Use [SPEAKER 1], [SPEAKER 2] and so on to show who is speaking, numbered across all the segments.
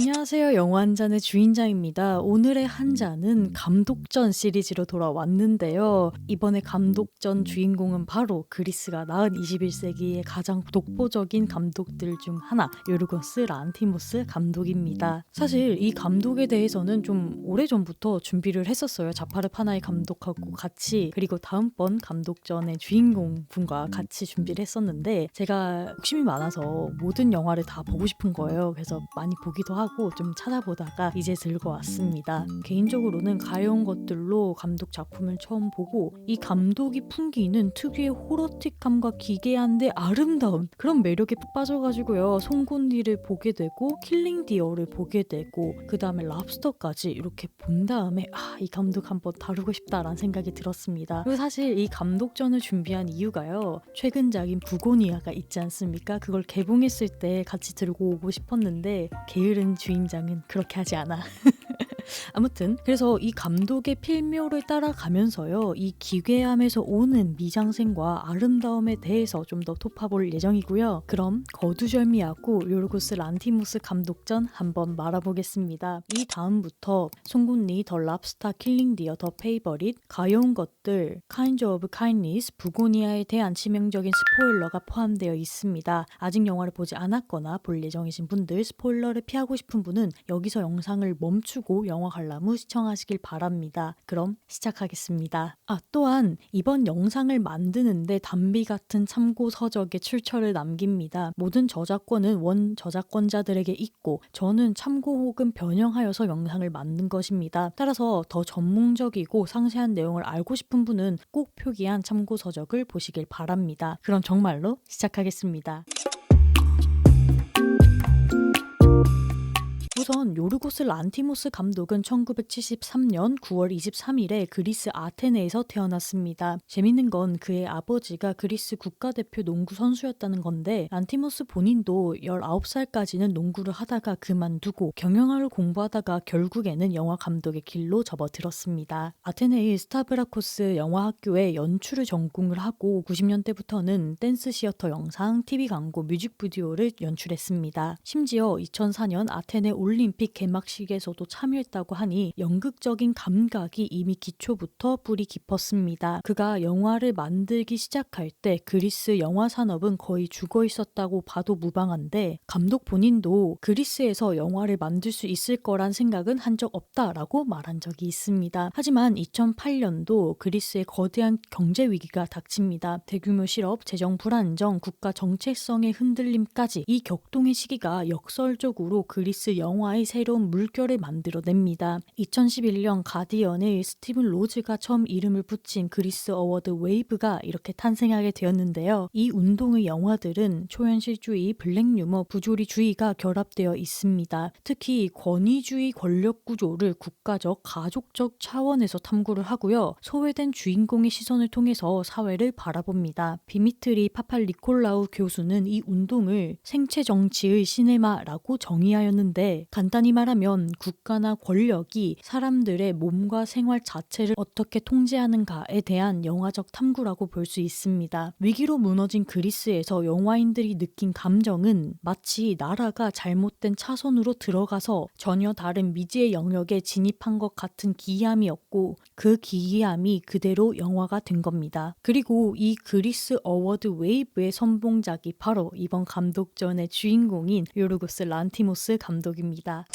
[SPEAKER 1] 안녕하세요. 영화 한 잔의 주인장입니다. 오늘의 한 잔은 감독전 시리즈로 돌아왔는데요. 이번에 감독전 주인공은 바로 그리스가 낳은 21세기의 가장 독보적인 감독들 중 하나, 요르고스 란티모스 감독입니다. 사실 이 감독에 대해서는 좀 오래전부터 준비를 했었어요. 자파르 파나이 감독하고 같이, 그리고 다음번 감독전의 주인공 분과 같이 준비를 했었는데, 제가 욕심이 많아서 모든 영화를 다 보고 싶은 거예요. 그래서 많이 보기도 하고 좀 찾아보다가 이제 들고 왔습니다. 개인적으로는 가여운 것들로 감독 작품을 처음 보고, 이 감독이 풍기는 특유의 호러틱함과 기괴한데 아름다운 그런 매력에 푹 빠져가지고요. 송곳니를 보게 되고 킬링 디어를 보게 되고, 그 다음에 랍스터까지 이렇게 본 다음에 이 감독 한번 다루고 싶다라는 생각이 들었습니다. 그리고 사실 이 감독전을 준비한 이유가요, 최근작인 부고니아가 있지 않습니까? 그걸 개봉했을 때 같이 들고 오고 싶었는데 게으른 주인장은 그렇게 하지 않아. 아무튼 그래서 이 감독의 필묘를 따라가면서요, 이 기괴함에서 오는 미장센과 아름다움에 대해서 좀 더 톱파볼 예정이고요. 그럼 거두절미하고 요르고스 란티모스 감독전 한번 말아보겠습니다. 이 다음부터 송곳니, 더 랍스타, 킬링 디어, 더 페이버릿, 가여운 것들, 카인즈 오브 카인니스, 부고니아에 대한 치명적인 스포일러가 포함되어 있습니다. 아직 영화를 보지 않았거나 볼 예정이신 분들, 스포일러를 피하고 싶은 분은 여기서 영상을 멈추고 영화 관람 후 시청하시길 바랍니다. 그럼 시작하겠습니다. 또한 이번 영상을 만드는데 담비 같은 참고 서적에 출처를 남깁니다. 모든 저작권은 원 저작권자들에게 있고, 저는 참고 혹은 변형하여서 영상을 만든 것입니다. 따라서 더 전문적이고 상세한 내용을 알고 싶은 분은 꼭 표기한 참고 서적을 보시길 바랍니다. 그럼 정말로 시작하겠습니다. 우선 요르고스 란티모스 감독은 1973년 9월 23일에 그리스 아테네에서 태어났습니다. 재밌는 건 그의 아버지가 그리스 국가대표 농구 선수였다는 건데, 란티모스 본인도 19살까지는 농구를 하다가 그만두고 경영학을 공부하다가 결국에는 영화 감독의 길로 접어들었습니다. 아테네의 스타브라코스 영화학교에 연출을 전공을 하고 90년대부터는 댄스 시어터 영상, TV 광고, 뮤직비디오를 연출했습니다. 심지어 2004년 아테네 올림픽 개막식에서도 참여했다고 하니 연극적인 감각이 이미 기초부터 뿌리 깊었습니다. 그가 영화를 만들기 시작할 때 그리스 영화 산업은 거의 죽어 있었다고 봐도 무방한데, 감독 본인도 그리스에서 영화를 만들 수 있을 거란 생각은 한 적 없다라고 말한 적이 있습니다. 하지만 2008년도 그리스의 거대한 경제 위기가 닥칩니다. 대규모 실업, 재정 불안정, 국가 정체성의 흔들림까지 이 격동의 시기가 역설적으로 그리스 영화의 새로운 물결을 만들어냅니다. 2011년 가디언의 스티븐 로즈가 처음 이름을 붙인 그리스 어워드 웨이브가 이렇게 탄생하게 되었는데요. 이 운동의 영화들은 초현실주의, 블랙 유머, 부조리주의가 결합되어 있습니다. 특히 권위주의 권력 구조를 국가적, 가족적 차원에서 탐구를 하고요. 소외된 주인공의 시선을 통해서 사회를 바라봅니다. 비미트리 파팔리콜라우 교수는 이 운동을 생체 정치의 시네마라고 정의하였는데, 간단히 말하면 국가나 권력이 사람들의 몸과 생활 자체를 어떻게 통제하는가에 대한 영화적 탐구라고 볼 수 있습니다. 위기로 무너진 그리스에서 영화인들이 느낀 감정은 마치 나라가 잘못된 차선으로 들어가서 전혀 다른 미지의 영역에 진입한 것 같은 기이함이었고, 그 기이함이 그대로 영화가 된 겁니다. 그리고 이 그리스 어워드 웨이브의 선봉작이 바로 이번 감독전의 주인공인 요르고스 란티모스 감독입니다.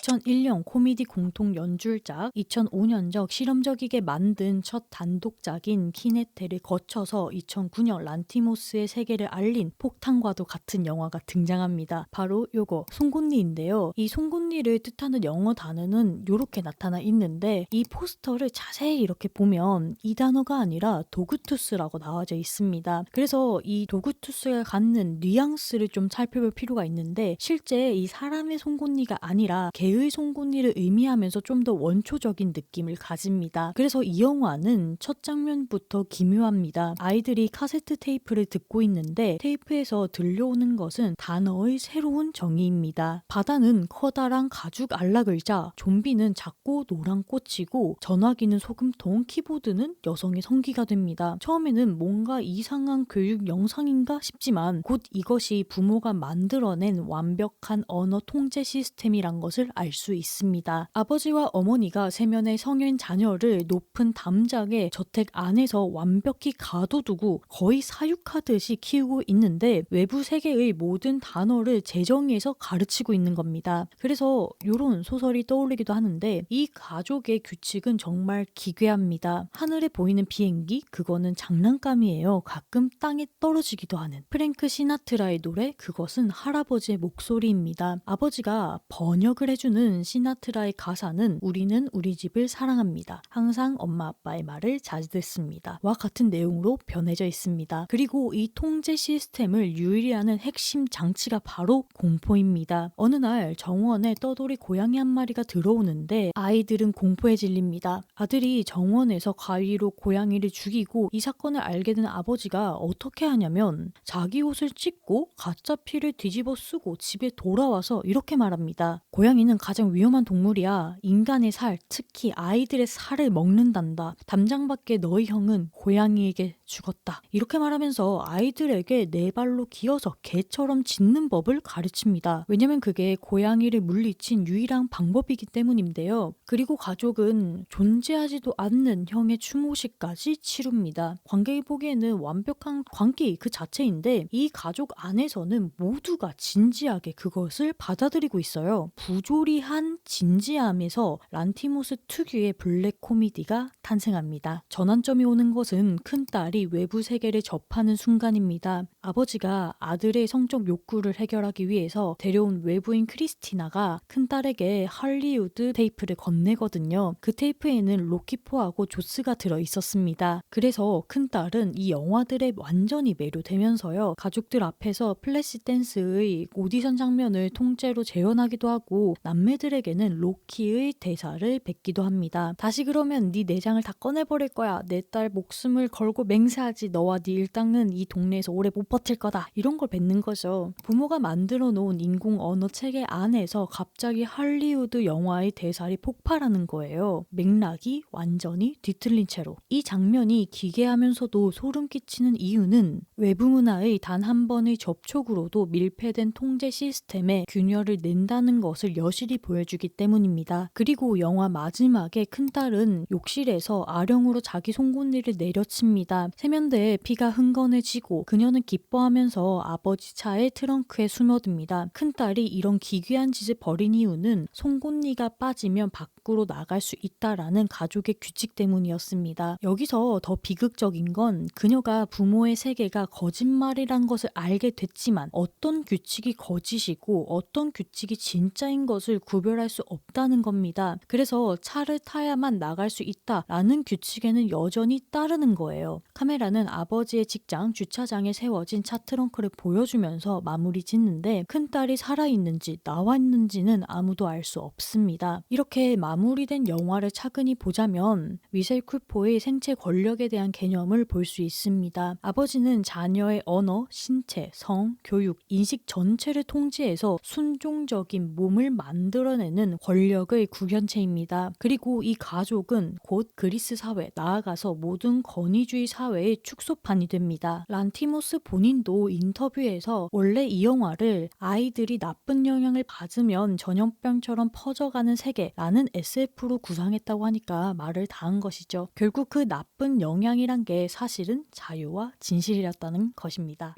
[SPEAKER 1] 2001년 코미디 공통 연출작, 2005년적 실험적이게 만든 첫 단독작인 키네테를 거쳐서 2009년 란티모스의 세계를 알린 폭탄과도 같은 영화가 등장합니다. 바로 요거 송곳니인데요. 이 송곳니를 뜻하는 영어 단어는 이렇게 나타나 있는데, 이 포스터를 자세히 이렇게 보면 이 단어가 아니라 도그투스라고 나와져 있습니다. 그래서 이 도그투스가 갖는 뉘앙스를 좀 살펴볼 필요가 있는데, 실제 이 사람의 송곳니가 아니라 개의 송곳니를 의미하면서 좀 더 원초적인 느낌을 가집니다. 그래서 이 영화는 첫 장면부터 기묘합니다. 아이들이 카세트 테이프를 듣고 있는데 테이프에서 들려오는 것은 단어의 새로운 정의입니다. 바다는 커다란 가죽 안락의자, 좀비는 작고 노란 꽃이고 전화기는 소금통, 키보드는 여성의 성기가 됩니다. 처음에는 뭔가 이상한 교육 영상인가 싶지만 곧 이것이 부모가 만들어낸 완벽한 언어 통제 시스템이란 것을 알 수 있습니다. 아버지와 어머니가 세면의 성인 자녀를 높은 담장의 저택 안에서 완벽히 가둬두고 거의 사육하듯이 키우고 있는데 외부 세계의 모든 단어를 재정의해서 가르치고 있는 겁니다. 그래서 이런 소설이 떠올리기도 하는데 이 가족의 규칙은 정말 기괴합니다. 하늘에 보이는 비행기 그거는 장난감이에요. 가끔 땅에 떨어지기도 하는. 프랭크 시나트라의 노래 그것은 할아버지의 목소리입니다. 아버지가 번역을 해주는 시나트라의 가사는 우리는 우리 집을 사랑합니다. 항상 엄마 아빠의 말을 잘 듣습니다. 와 같은 내용으로 변해져 있습니다. 그리고 이 통제 시스템을 유일하는 핵심 장치가 바로 공포입니다. 어느 날 정원에 떠돌이 고양이 한 마리가 들어오는데 아이들은 공포에 질립니다. 아들이 정원에서 가위로 고양이를 죽이고 이 사건을 알게 된 아버지가 어떻게 하냐면 자기 옷을 찢고 가짜 피를 뒤집어 쓰고 집에 돌아와서 이렇게 말합니다. 고양이는 가장 위험한 동물이야. 인간의 살, 특히 아이들의 살을 먹는단다. 담장 밖에 너희 형은 고양이에게 죽었다. 이렇게 말하면서 아이들에게 네 발로 기어서 개처럼 짖는 법을 가르칩니다. 왜냐면 그게 고양이를 물리친 유일한 방법이기 때문인데요. 그리고 가족은 존재하지도 않는 형의 추모식까지 치룹니다. 관객이 보기에는 완벽한 광기 그 자체인데 이 가족 안에서는 모두가 진지하게 그것을 받아들이고 있어요. 부조리한 진지함에서 란티모스 특유의 블랙 코미디가 탄생합니다. 전환점이 오는 것은 큰딸이 외부 세계를 접하는 순간입니다. 아버지가 아들의 성적 욕구를 해결하기 위해서 데려온 외부인 크리스티나가 큰딸에게 할리우드 테이프를 건네거든요. 그 테이프에는 로키포하고 조스가 들어있었습니다. 그래서 큰딸은 이 영화들에 완전히 매료되면서요. 가족들 앞에서 플래시 댄스의 오디션 장면을 통째로 재현하기도 하고 남매들에게는 로키의 대사를 뱉기도 합니다. 다시 그러면 네 내장을 다 꺼내버릴 거야. 내 딸 목숨을 걸고 맹세하지. 너와 네 일당은 이 동네에서 오래 못 버틸 거다. 이런 걸 뱉는 거죠. 부모가 만들어 놓은 인공 언어 체계 안에서 갑자기 할리우드 영화의 대사를 폭발하는 거예요. 맥락이 완전히 뒤틀린 채로. 이 장면이 기괴하면서도 소름 끼치는 이유는 외부 문화의 단 한 번의 접촉으로도 밀폐된 통제 시스템에 균열을 낸다는 것을 여실히 보여주기 때문입니다. 그리고 영화 마지막에 큰딸은 욕실에서 아령으로 자기 송곳니를 내려칩니다. 세면대에 피가 흥건해지고 그녀는 기뻐하면서 아버지 차의 트렁크에 숨어듭니다. 큰딸이 이런 기괴한 짓을 벌인 이유는 송곳니가 빠지면 밖으로 나갈 수 있다라는 가족의 규칙 때문이었습니다. 여기서 더 비극적인 건 그녀가 부모의 세계가 거짓말이란 것을 알게 됐지만 어떤 규칙이 거짓이고 어떤 규칙이 진짜인 것을 구별할 수 없다는 겁니다. 그래서 차를 타야만 나갈 수 있다라는 규칙에는 여전히 따르는 거예요. 카메라는 아버지의 직장 주차장에 세워진 차 트렁크를 보여주면서 마무리 짓는데 큰딸이 살아있는지 나와 있는지는 아무도 알 수 없습니다. 이렇게 마무리된 영화를 차근히 보자면 미셸 쿠포의 생체 권력에 대한 개념을 볼 수 있습니다. 아버지는 자녀의 언어, 신체, 성, 교육, 인식 전체를 통제해서 순종적인 몸을 만들어내는 권력의 구현체입니다. 그리고 이 가족은 곧 그리스 사회, 나아가서 모든 권위주의 사회의 축소판이 됩니다. 란티모스 본인도 인터뷰에서 원래 이 영화를 아이들이 나쁜 영향을 받으면 전염병처럼 퍼져가는 세계라는 SF로 구상했다고 하니까 말을 다 한 것이죠. 결국 그 나쁜 영향이란 게 사실은 자유와 진실이었다는 것입니다.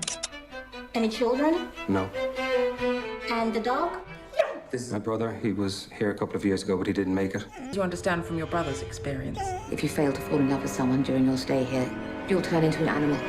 [SPEAKER 2] Any children?
[SPEAKER 3] No.
[SPEAKER 2] And the dog?
[SPEAKER 3] This is my brother. He was here a couple of years ago, but he didn't make it.
[SPEAKER 4] Do you understand from your brother's experience?
[SPEAKER 2] If you fail to fall in love with someone during your stay here, you'll turn into an animal.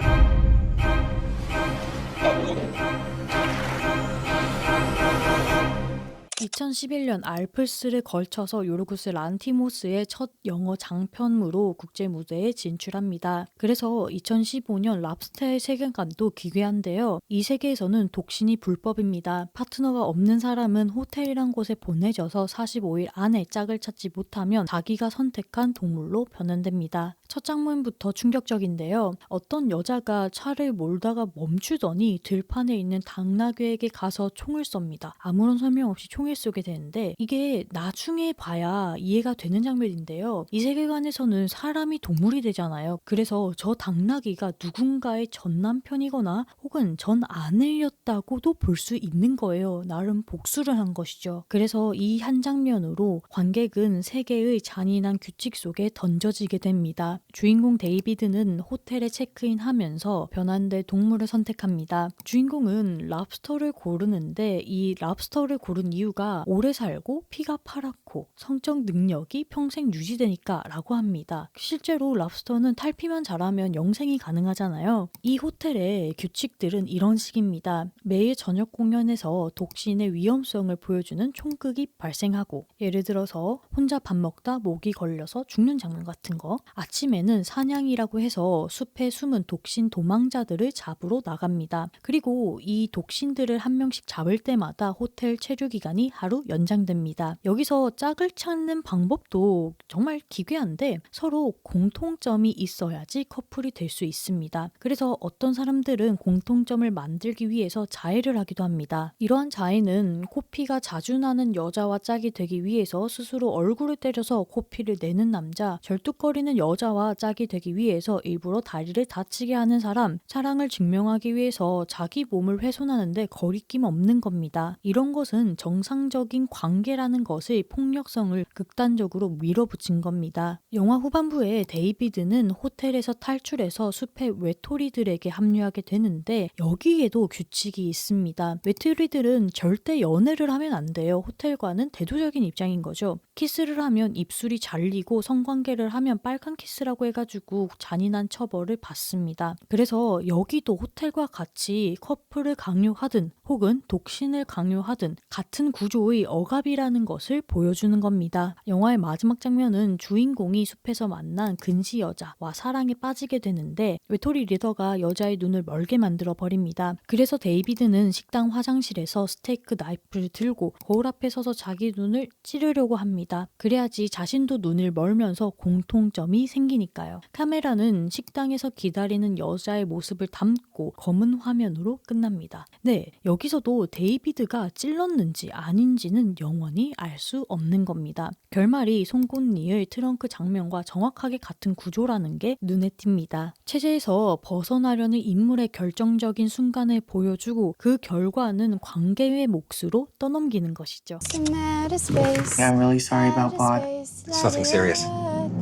[SPEAKER 1] 2011년 알프스를 걸쳐서 요르고스 란티모스의 첫 영어 장편으로 국제 무대에 진출합니다. 그래서 2015년 랍스터의 세계관도 기괴한데요. 이 세계에서는 독신이 불법입니다. 파트너가 없는 사람은 호텔이란 곳에 보내져서 45일 안에 짝을 찾지 못하면 자기가 선택한 동물로 변환됩니다. 첫 장면부터 충격적인데요. 어떤 여자가 차를 몰다가 멈추더니 들판에 있는 당나귀에게 가서 총을 쏩니다. 아무런 설명 없이 총을 쏘게 되는데 이게 나중에 봐야 이해가 되는 장면인데요. 이 세계관에서는 사람이 동물이 되잖아요. 그래서 저 당나귀가 누군가의 전 남편이거나 혹은 전 아내였다고도 볼 수 있는 거예요. 나름 복수를 한 것이죠. 그래서 이 한 장면으로 관객은 세계의 잔인한 규칙 속에 던져지게 됩니다. 주인공 데이비드는 호텔에 체크인하면서 변환될 동물을 선택합니다. 주인공은 랍스터를 고르는데 이 랍스터를 고른 이유가 오래 살고 피가 파랗고 성적 능력이 평생 유지되니까 라고 합니다. 실제로 랍스터는 탈피만 잘하면 영생이 가능하잖아요. 이 호텔의 규칙들은 이런 식입니다. 매일 저녁 공연에서 독신의 위험성을 보여주는 총극이 발생하고 예를 들어서 혼자 밥 먹다 목이 걸려서 죽는 장면 같은 거, 아침에는 사냥이라고 해서 숲에 숨은 독신 도망자들을 잡으러 나갑니다. 그리고 이 독신들을 한 명씩 잡을 때마다 호텔 체류 기간이 하루 연장됩니다. 여기서 짝을 찾는 방법도 정말 기괴한데 서로 공통점이 있어야지 커플이 될 수 있습니다. 그래서 어떤 사람들은 공통점을 만들기 위해서 자해를 하기도 합니다. 이러한 자해는 코피가 자주 나는 여자와 짝이 되기 위해서 스스로 얼굴을 때려서 코피를 내는 남자, 절뚝거리는 여자와 짝이 되기 위해서 일부러 다리를 다치게 하는 사람, 사랑을 증명하기 위해서 자기 몸을 훼손하는데 거리낌 없는 겁니다. 이런 것은 정상적인 관계라는 것의 폭력성을 극단적으로 밀어붙인 겁니다. 영화 후반부에 데이비드는 호텔에서 탈출해서 숲의 외톨이들에게 합류하게 되는데 여기에도 규칙이 있습니다. 외톨이들은 절대 연애를 하면 안 돼요. 호텔과는 대조적인 입장인 거죠. 키스를 하면 입술이 잘리고 성관계를 하면 빨간 키스라고 해가지고 잔인한 처벌을 받습니다. 그래서 여기도 호텔과 같이 커플을 강요하든 혹은 독신을 강요하든 같은 구조의 억압이라는 것을 보여주는 겁니다. 영화의 마지막 장면은 주인공이 숲에서 만난 근시 여자와 사랑에 빠지게 되는데 외톨이 리더가 여자의 눈을 멀게 만들어 버립니다. 그래서 데이비드는 식당 화장실에서 스테이크 나이프를 들고 거울 앞에 서서 자기 눈을 찌르려고 합니다. 그래야지 자신도 눈을 멀면서 공통점이 생기니까요. 카메라는 식당에서 기다리는 여자의 모습을 담고 검은 화면으로 끝납니다. 네, 여기서도 데이비드가 찔렀는지 아닌지는 영원히 알 수 없는 겁니다. 결말이 송곳니의 트렁크 장면과 정확하게 같은 구조라는 게 눈에 띕니다. 체제에서 벗어나려는 인물의 결정적인 순간을 보여주고 그 결과는 관객의 몫으로 떠넘기는 것이죠.
[SPEAKER 5] Yeah, I'm really sorry about Bod.
[SPEAKER 3] It's nothing serious.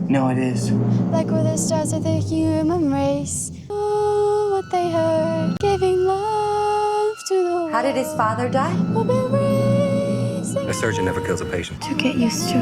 [SPEAKER 5] No, it is.
[SPEAKER 6] Like we're the stars of the human race. Oh, what they heard. Giving love to the world.
[SPEAKER 2] How did his father die?
[SPEAKER 6] We'll be raising
[SPEAKER 3] A surgeon never kills a patient.
[SPEAKER 6] to get used to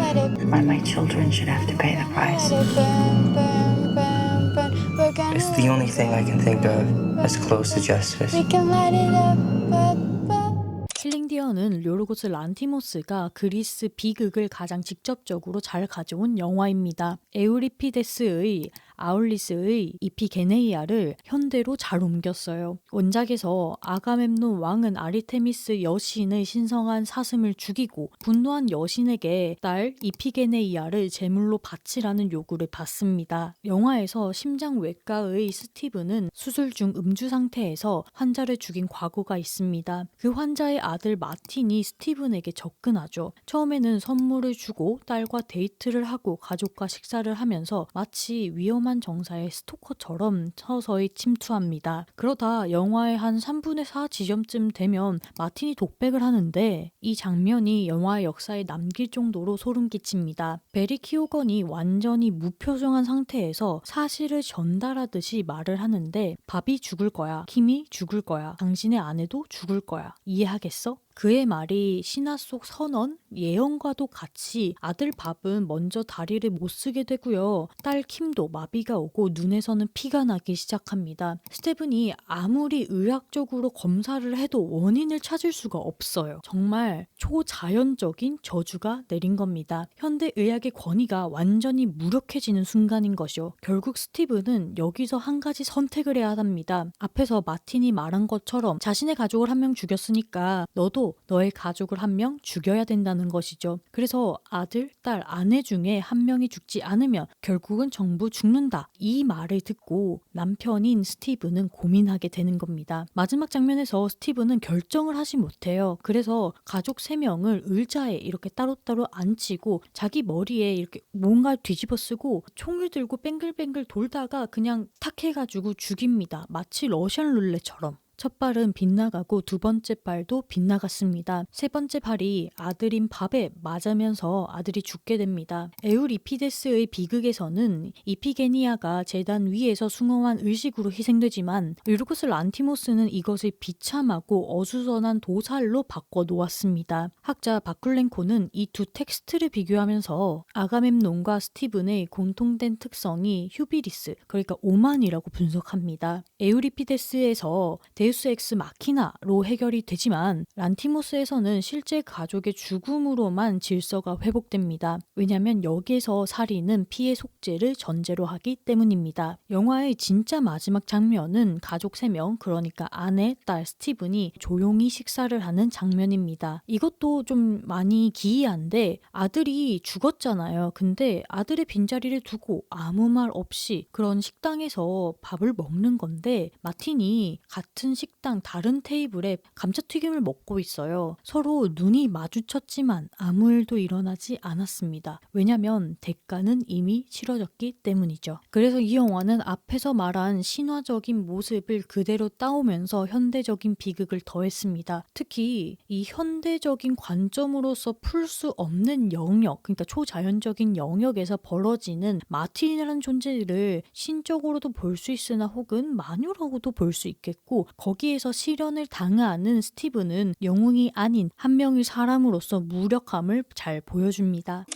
[SPEAKER 2] Why my children should have to pay the price.
[SPEAKER 6] Let it burn, burn, burn, burn. We're gonna
[SPEAKER 5] It's the only thing I can think of as close to justice.
[SPEAKER 6] We can light it up, up, up.
[SPEAKER 1] 킬링디어는 요르고스 란티모스가 그리스 비극을 가장 직접적으로 잘 가져온 영화입니다. 에우리피데스의 아울리스의 이피게네이아를 현대로 잘 옮겼어요. 원작에서 아가멤논 왕은 아리테미스 여신의 신성한 사슴을 죽이고 분노한 여신에게 딸 이피게네이아를 제물로 바치라는 요구를 받습니다. 영화에서 심장외과의 스티브는 수술 중 음주 상태에서 환자를 죽인 과거가 있습니다. 그 환자의 아들 마틴이 스티븐에게 접근하죠. 처음에는 선물을 주고 딸과 데이트를 하고 가족과 식사를 하면서 마치 위험한 정사의 스토커처럼 서서히 침투합니다. 그러다 영화의 한 3분의 4 지점쯤 되면 마틴이 독백을 하는데 이 장면이 영화의 역사에 남길 정도로 소름 끼칩니다. 베리 키오건이 완전히 무표정한 상태에서 사실을 전달하듯이 말을 하는데 밥이 죽을 거야, 킴이 죽을 거야, 당신의 아내도 죽을 거야, 이해하겠어? 그의 말이 신화 속 선언, 예언과도 같이 아들 밥은 먼저 다리를 못 쓰게 되고요. 딸 킴도 마비가 오고 눈에서는 피가 나기 시작합니다. 스테븐이 아무리 의학적으로 검사를 해도 원인을 찾을 수가 없어요. 정말 초자연적인 저주가 내린 겁니다. 현대 의학의 권위가 완전히 무력해지는 순간인 것이요. 결국 스티븐은 여기서 한 가지 선택을 해야 합니다. 앞에서 마틴이 말한 것처럼 자신의 가족을 한 명 죽였으니까 너도 너의 가족을 한 명 죽여야 된다는 것이죠. 그래서 아들, 딸, 아내 중에 한 명이 죽지 않으면 결국은 전부 죽는다. 이 말을 듣고 남편인 스티븐은 고민하게 되는 겁니다. 마지막 장면에서 스티븐은 결정을 하지 못해요. 그래서 가족 3명을 의자에 이렇게 따로따로 앉히고 자기 머리에 이렇게 뭔가 뒤집어 쓰고 총을 들고 뱅글뱅글 돌다가 그냥 탁 해가지고 죽입니다. 마치 러시안 룰렛처럼. 첫 발은 빗나가고 두 번째 발도 빗나갔습니다. 세 번째 발이 아들인 밥에 맞으면서 아들이 죽게 됩니다. 에우리피데스의 비극에서는 이피게니아가 제단 위에서 숭어한 의식으로 희생되지만 유르고스 란티모스는 이것을 비참하고 어수선한 도살로 바꿔 놓았습니다. 학자 바쿨렌코는 이 두 텍스트를 비교하면서 아가멤논과 스티븐의 공통된 특성이 휴비리스, 그러니까 오만이라고 분석합니다. 에우리피데스에서 데우스 엑스 마키나로 해결이 되지만 란티모스에서는 실제 가족의 죽음으로만 질서가 회복됩니다. 왜냐하면 여기에서 살인은 피해 속죄를 전제로 하기 때문입니다. 영화의 진짜 마지막 장면은 가족 3명, 그러니까 아내, 딸, 스티븐이 조용히 식사를 하는 장면입니다. 이것도 좀 많이 기이한데 아들이 죽었잖아요. 근데 아들의 빈자리를 두고 아무 말 없이 그런 식당에서 밥을 먹는 건데 마틴이 같은 식당 다른 테이블에 감자튀김을 먹고 있어요. 서로 눈이 마주쳤지만 아무 일도 일어나지 않았습니다. 왜냐면 대가는 이미 치러졌기 때문이죠. 그래서 이 영화는 앞에서 말한 신화적인 모습을 그대로 따오면서 현대적인 비극을 더했습니다. 특히 이 현대적인 관점으로서 풀 수 없는 영역, 그러니까 초자연적인 영역에서 벌어지는 마틴이라는 존재를 신적으로도 볼 수 있으나 혹은 마녀라고도 볼 수 있겠고 거기에서 실현을 당하는 스티븐은 영웅이 아닌 한 명의 사람으로서 무력함을 잘 보여줍니다.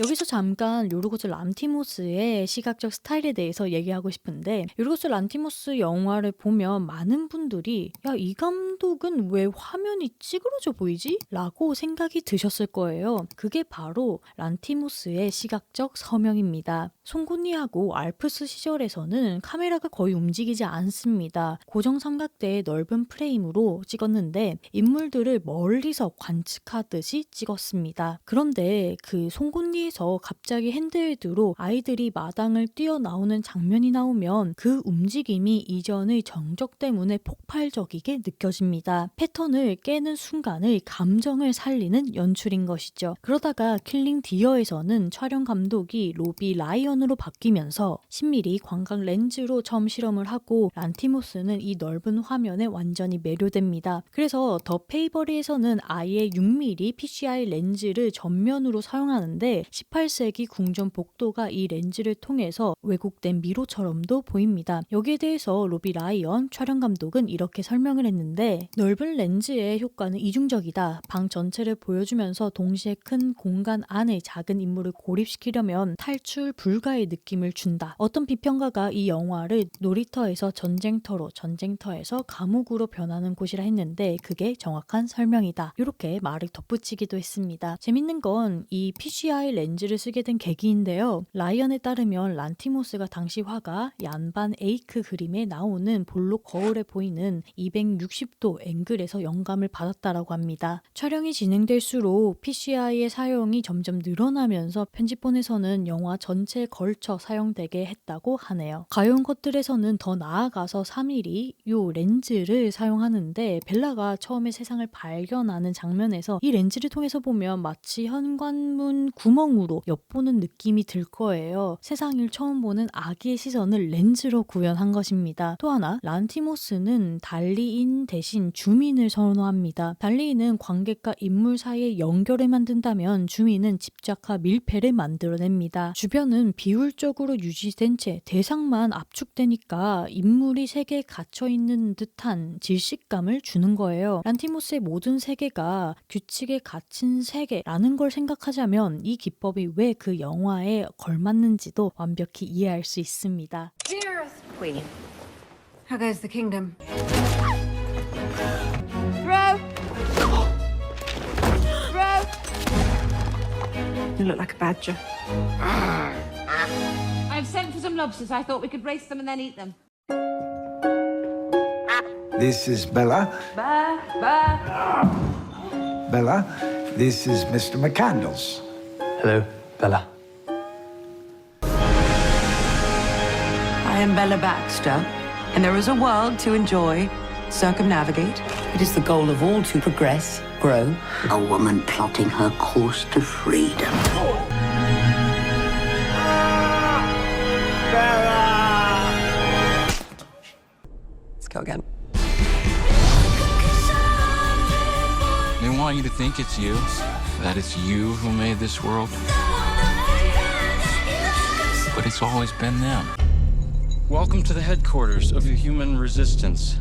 [SPEAKER 1] 여기서 잠깐 요르고스 란티모스의 시각적 스타일에 대해서 얘기하고 싶은데 요르고스 란티모스 영화를 보면 많은 분들이 야, 이 감독은 왜 화면이 찌그러져 보이지? 라고 생각이 드셨을 거예요. 그게 바로 란티모스의 시각적 서명입니다. 송곳니하고 알프스 시절에서는 카메라가 거의 움직이지 않습니다. 고정 삼각대의 넓은 프레임으로 찍었는데 인물들을 멀리서 관측하듯이 찍었습니다. 그런데 그 송곳니에서 갑자기 핸드헬드로 아이들이 마당을 뛰어나오는 장면이 나오면 그 움직임이 이전의 정적 때문에 폭발적이게 느껴집니다. 패턴을 깨는 순간의 감정을 살리는 연출인 것이죠. 그러다가 킬링 디어에서는 촬영 감독이 로비 라이언으로 바뀌면서 10mm 광각 렌즈로 처음 실험을 하고 란티모스는 이 넓은 화면에 완전히 매료됩니다. 그래서 더 페이버리에서는 아예 6mm PCI 렌즈를 전면으로 사용하는데 18세기 궁전 복도가 이 렌즈를 통해서 왜곡된 미로처럼도 보입니다. 여기에 대해서 로비 라이언 촬영 감독은 이렇게 설명을 했는데 넓은 렌즈의 효과는 이중적이다. 방 전체를 보여주면서 동시에 큰 공간 안에 작은 인물을 고립시키려면 탈출 불가의 느낌을 준다. 어떤 비평가가 이 영화를 놀이터에서 전쟁터로, 전쟁터에서 감옥으로 변하는 곳이라 했는데 그게 정확한 설명이다. 이렇게 말을 덧붙이기도 했습니다. 재밌는 건 이 PCI 렌즈를 쓰게 된 계기인데요. 라이언에 따르면 란티모스가 당시 화가 얀반 에이크 그림에 나오는 볼록 거울에 보이는 260도 앵글에서 영감을 받았다라고 합니다. 촬영이 진행될수록 PCI의 사용이 점점 늘어나면서 편집본에서는 영화 전체에 걸쳐 사용되게 했다고 하네요. 가벼운 것들에서는 더 나아가서 3mm 요 렌즈를 사용하는데 벨라가 처음에 세상을 발견하는 장면에서 이 렌즈를 통해서 보면 마치 현관문 구멍 쌍둥으로 엿보는 느낌이 들 거예요. 세상을 처음 보는 아기의 시선을 렌즈로 구현한 것입니다. 또 하나, 란티모스는 달리인 대신 주민을 선호합니다. 달리인은 관객과 인물 사이의 연결을 만든다면 주민은 집착과 밀폐를 만들어냅니다. 주변은 비율적으로 유지된 채 대상만 압축되니까 인물이 세계에 갇혀있는 듯한 질식감을 주는 거예요. 란티모스의 모든 세계가 규칙에 갇힌 세계라는 걸 생각하자면 이 기법이 왜 그 영화에 걸맞는지도 완벽히 이해할 수 있습니다.
[SPEAKER 4] Dearest Queen, how goes the kingdom? You look like a badger.
[SPEAKER 7] I've sent for some lobsters. I thought we could race them and then eat them.
[SPEAKER 8] This is Bella. Bella, this is Mr. McCandles.
[SPEAKER 5] Hello, Bella.
[SPEAKER 9] I am Bella Baxter, and there is a world to enjoy, circumnavigate.
[SPEAKER 2] It is the goal of all to progress, grow. A woman plotting her course to freedom.
[SPEAKER 9] Let's go again.
[SPEAKER 10] They want you to think it's you, that it's you who made this world. But it's always been them. Welcome to the headquarters of the human resistance.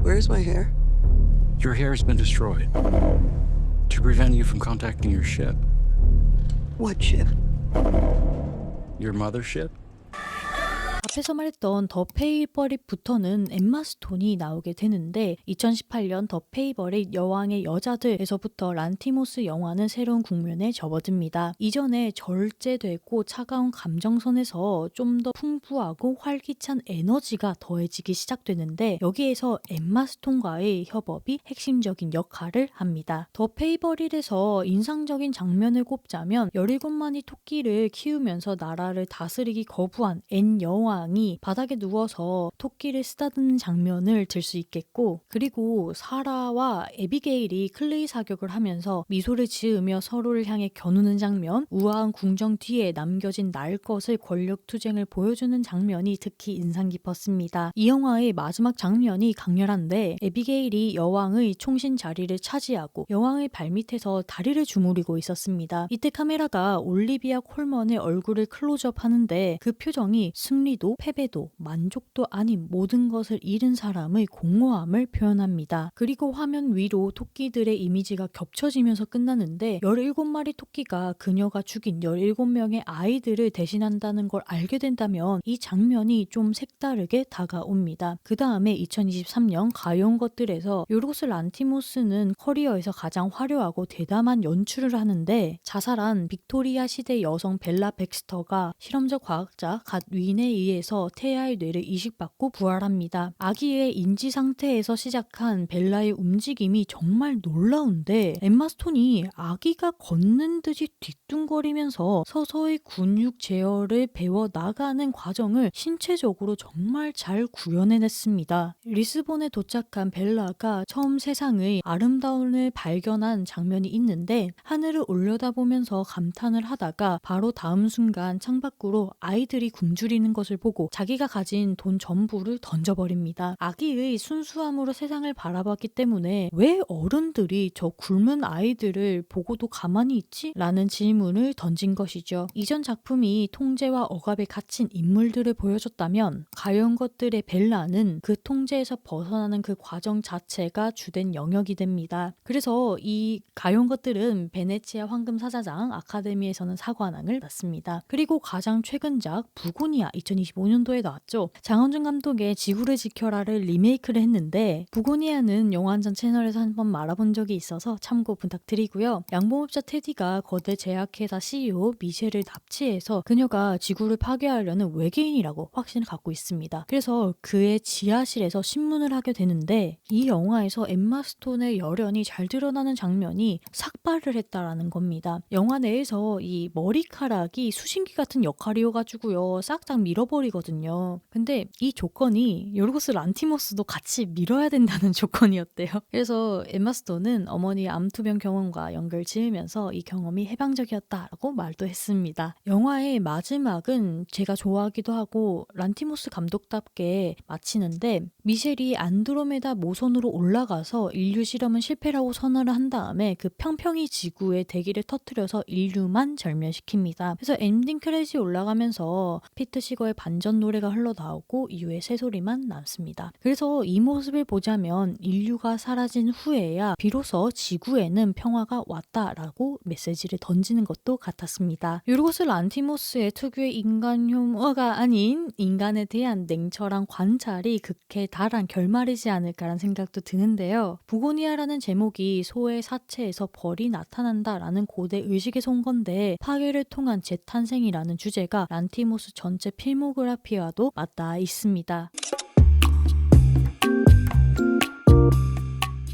[SPEAKER 9] Where's my hair?
[SPEAKER 10] Your hair has been destroyed to prevent you from contacting your ship.
[SPEAKER 9] What ship?
[SPEAKER 10] Your mothership?
[SPEAKER 1] 앞에서 말했던 더 페이버릿부터는 엠마 스톤이 나오게 되는데 2018년 더 페이버릿 여왕의 여자들에서부터 란티모스 영화는 새로운 국면에 접어듭니다. 이전에 절제되고 차가운 감정선에서 좀 더 풍부하고 활기찬 에너지가 더해지기 시작되는데 여기에서 엠마 스톤과의 협업이 핵심적인 역할을 합니다. 더 페이버릿에서 인상적인 장면을 꼽자면 17마리 토끼를 키우면서 나라를 다스리기 거부한 앤 여왕 이 바닥에 누워서 토끼를 쓰다듬는 장면을 들 수 있겠고, 그리고 사라와 에비게일이 클레이 사격을 하면서 미소를 지으며 서로를 향해 겨누는 장면, 우아한 궁정 뒤에 남겨진 날 것의 권력 투쟁을 보여주는 장면이 특히 인상 깊었습니다. 이 영화의 마지막 장면이 강렬한데 에비게일이 여왕의 총신 자리를 차지하고 여왕의 발밑에서 다리를 주무르고 있었습니다. 이때 카메라가 올리비아 콜먼의 얼굴을 클로즈업 하는데 그 표정이 승리도 패배도 만족도 아닌 모든 것을 잃은 사람의 공허함을 표현합니다. 그리고 화면 위로 토끼들의 이미지가 겹쳐지면서 끝나는데 17마리 토끼가 그녀가 죽인 17명의 아이들을 대신한다는 걸 알게 된다면 이 장면이 좀 색다르게 다가옵니다. 그 다음에 2023년 가여운 것들에서 요르고스 란티모스는 커리어에서 가장 화려하고 대담한 연출을 하는데 자살한 빅토리아 시대 여성 벨라 백스터가 실험적 과학자 갓 윈에 의해서 태아의 뇌를 이식받고 부활합니다. 아기의 인지 상태에서 시작한 벨라의 움직임이 정말 놀라운데 엠마 스톤이 아기가 걷는 듯이 뒤뚱거리면서 서서히 근육 제어를 배워 나가는 과정을 신체적으로 정말 잘 구현해냈습니다. 리스본에 도착한 벨라가 처음 세상의 아름다움을 발견한 장면이 있는데 하늘을 올려다보면서 감탄을 하다가 바로 다음 순간 창밖으로 아이들이 굶주리는 것을 보고 자기가 가진 돈 전부를 던져버립니다. 아기의 순수함으로 세상을 바라봤기 때문에 왜 어른들이 저 굶은 아이들을 보고도 가만히 있지? 라는 질문을 던진 것이죠. 이전 작품이 통제와 억압에 갇힌 인물들을 보여줬다면 가여운 것들의 벨라는 그 통제에서 벗어나는 그 과정 자체가 주된 영역이 됩니다. 그래서 이 가여운 것들은 베네치아 황금사자장 아카데미에서는 사관왕을 받습니다. 그리고 가장 최근작 부고니아 2025년도에 나왔죠. 장원준 감독의 지구를 지켜라를 리메이크를 했는데 부고니아는 영화한전 채널에서 한번 말아본 적이 있어서 참고 부탁드리고요. 양봉업자 테디가 거대 제약회사 CEO 미셸을 납치해서 그녀가 지구를 파괴하려는 외계인이라고 확신을 갖고 있습니다. 그래서 그의 지하실에서 신문을 하게 되는데 이 영화에서 엠마 스톤의 열연이 잘 드러나는 장면이 삭발을 했다라는 겁니다. 영화 내에서 이 머리카락이 수신기 같은 역할이어가지고요. 싹싹 밀어버리고 조건이거든요. 근데 이 조건이 요르고스 란티모스도 같이 밀어야 된다는 조건이었대요. 그래서 엠마 스톤은 어머니의 암투병 경험과 연결 지으면서 이 경험이 해방적이었다라고 말도 했습니다. 영화의 마지막은 제가 좋아하기도 하고 란티모스 감독답게 마치는데 미셸이 안드로메다 모선으로 올라가서 인류 실험은 실패라고 선언을 한 다음에 그 평평이 지구의 대기를 터뜨려서 인류만 절멸시킵니다. 그래서 엔딩 크레딧이 올라가면서 피트 시거의 반전 노래가 흘러나오고 이후에 새소리만 남습니다. 그래서 이 모습을 보자면 인류가 사라진 후에야 비로소 지구에는 평화가 왔다라고 메시지를 던지는 것도 같았습니다. 요르고스 란티모스의 특유의 인간 혐오가 아닌 인간에 대한 냉철한 관찰이 극에 달한 결말이지 않을까라는 생각도 드는데요. 부고니아라는 제목이 소의 사체에서 벌이 나타난다라는 고대 의식에서 온 건데 파괴를 통한 재탄생이라는 주제가 란티모스 전체 필모그래피와도 맞닿아 있습니다.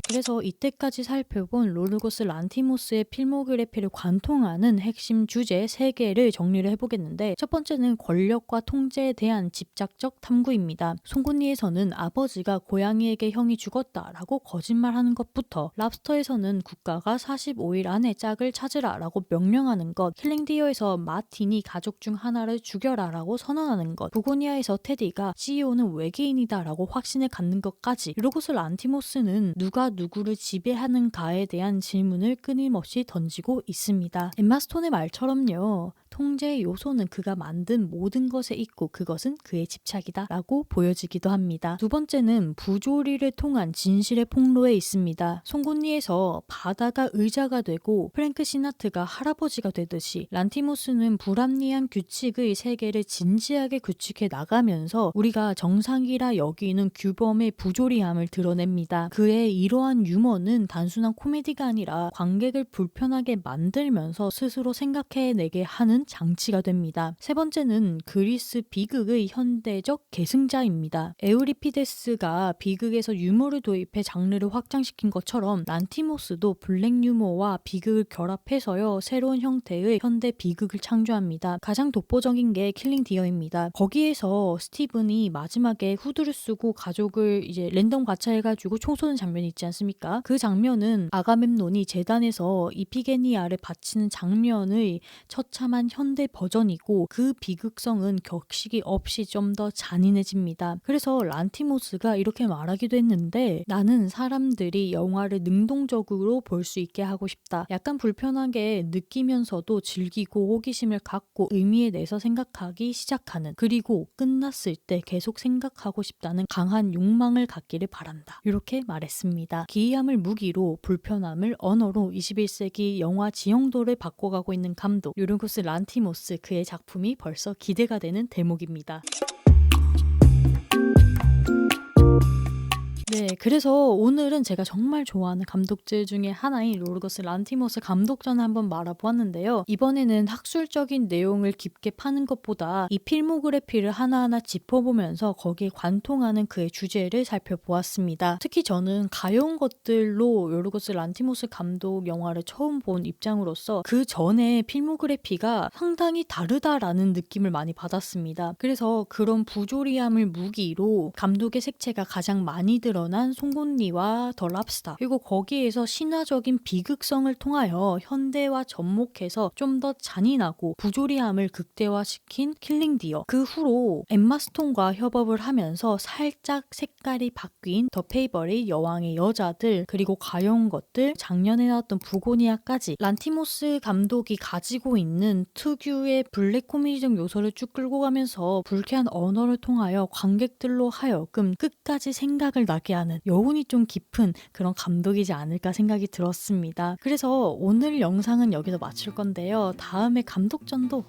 [SPEAKER 1] 그래서 이때까지 살펴본 요르고스 란티모스의 필모그래피를 관통하는 핵심 주제 3개를 정리를 해보겠는데 첫 번째는 권력과 통제에 대한 집착적 탐구입니다. 송곳니에서는 아버지가 고양이에게 형이 죽었다라고 거짓말하는 것부터 랍스터에서는 국가가 45일 안에 짝을 찾으라라고 명령하는 것, 킬링디어에서 마틴이 가족 중 하나를 죽여라라고 선언하는 것, 부고니아에서 테디가 CEO는 외계인이다라고 확신을 갖는 것까지 요르고스 란티모스는 누가 누구를 지배하는가에 대한 질문을 끊임없이 던지고 있습니다. 엠마 스톤의 말처럼요. 통제의 요소는 그가 만든 모든 것에 있고 그것은 그의 집착이다 라고 보여지기도 합니다. 두 번째는 부조리를 통한 진실의 폭로에 있습니다. 송곳니에서 바다가 의자가 되고 프랭크 시나트가 할아버지가 되듯이 란티모스는 불합리한 규칙의 세계를 진지하게 구축해 나가면서 우리가 정상이라 여기는 규범의 부조리함을 드러냅니다. 그의 이러한 유머는 단순한 코미디가 아니라 관객을 불편하게 만들면서 스스로 생각해내게 하는 장치가 됩니다. 세 번째는 그리스 비극의 현대적 계승자입니다. 에우리피데스가 비극에서 유머를 도입해 장르를 확장시킨 것처럼 란티모스도 블랙 유머와 비극을 결합해서요 새로운 형태의 현대 비극을 창조합니다. 가장 독보적인 게 킬링 디어입니다. 거기에서 스티븐이 마지막에 후드를 쓰고 가족을 이제 랜덤 과차해가지고 총 쏘는 장면이 있지 않습니까? 그 장면은 아가멤논이 제단에서 이피게니아를 바치는 장면의 처참한 현대 버전이고 그 비극성은 격식이 없이 좀 더 잔인해집니다. 그래서 란티모스가 이렇게 말하기도 했는데 나는 사람들이 영화를 능동적으로 볼 수 있게 하고 싶다. 약간 불편하게 느끼면서도 즐기고 호기심을 갖고 의미에 대해서 생각하기 시작하는 그리고 끝났을 때 계속 생각하고 싶다는 강한 욕망을 갖기를 바란다. 이렇게 말했습니다. 기이함을 무기로 불편함을 언어로 21세기 영화 지형도를 바꿔가고 있는 감독 요르고스 란티모스 그의 작품이 벌써 기대가 되는 대목입니다. 네, 그래서 오늘은 제가 정말 좋아하는 감독들 중에 하나인 요르고스 란티모스 감독전을 한번 말아보았는데요. 이번에는 학술적인 내용을 깊게 파는 것보다 이 필모그래피를 하나하나 짚어보면서 거기에 관통하는 그의 주제를 살펴보았습니다. 특히 저는 가벼운 것들로 요르고스 란티모스 감독 영화를 처음 본 입장으로서 그 전에 필모그래피가 상당히 다르다라는 느낌을 많이 받았습니다. 그래서 그런 부조리함을 무기로 감독의 색채가 가장 많이 드러난 송곳니와 더 랍스터 그리고 거기에서 신화적인 비극성을 통하여 현대와 접목해서 좀 더 잔인하고 부조리함을 극대화시킨 킬링 디어 그 후로 엠마 스톤과 협업을 하면서 살짝 색깔이 바뀐 더 페이버릿 여왕의 여자들 그리고 가벼운 것들 작년에 나왔던 부고니아까지 란티모스 감독이 가지고 있는 특유의 블랙 코미디적 요소를 쭉 끌고 가면서 불쾌한 언어를 통하여 관객들로 하여금 끝까지 생각을 나게 하는 여운이 좀 깊은 그런 감독이지 않을까 생각이 들었습니다. 그래서 오늘 영상은 여기서 마칠 건데요. 다음에 감독전도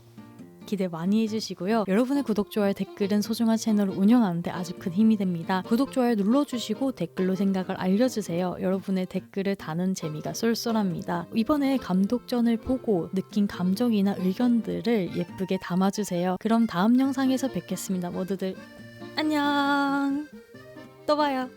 [SPEAKER 1] 기대 많이 해주시고요. 여러분의 구독, 좋아요, 댓글은 소중한 채널을 운영하는데 아주 큰 힘이 됩니다. 구독, 좋아요 눌러주시고 댓글로 생각을 알려주세요. 여러분의 댓글을 다는 재미가 쏠쏠합니다. 이번에 감독전을 보고 느낀 감정이나 의견들을 예쁘게 담아주세요. 그럼 다음 영상에서 뵙겠습니다. 모두들 안녕. 또 봐요.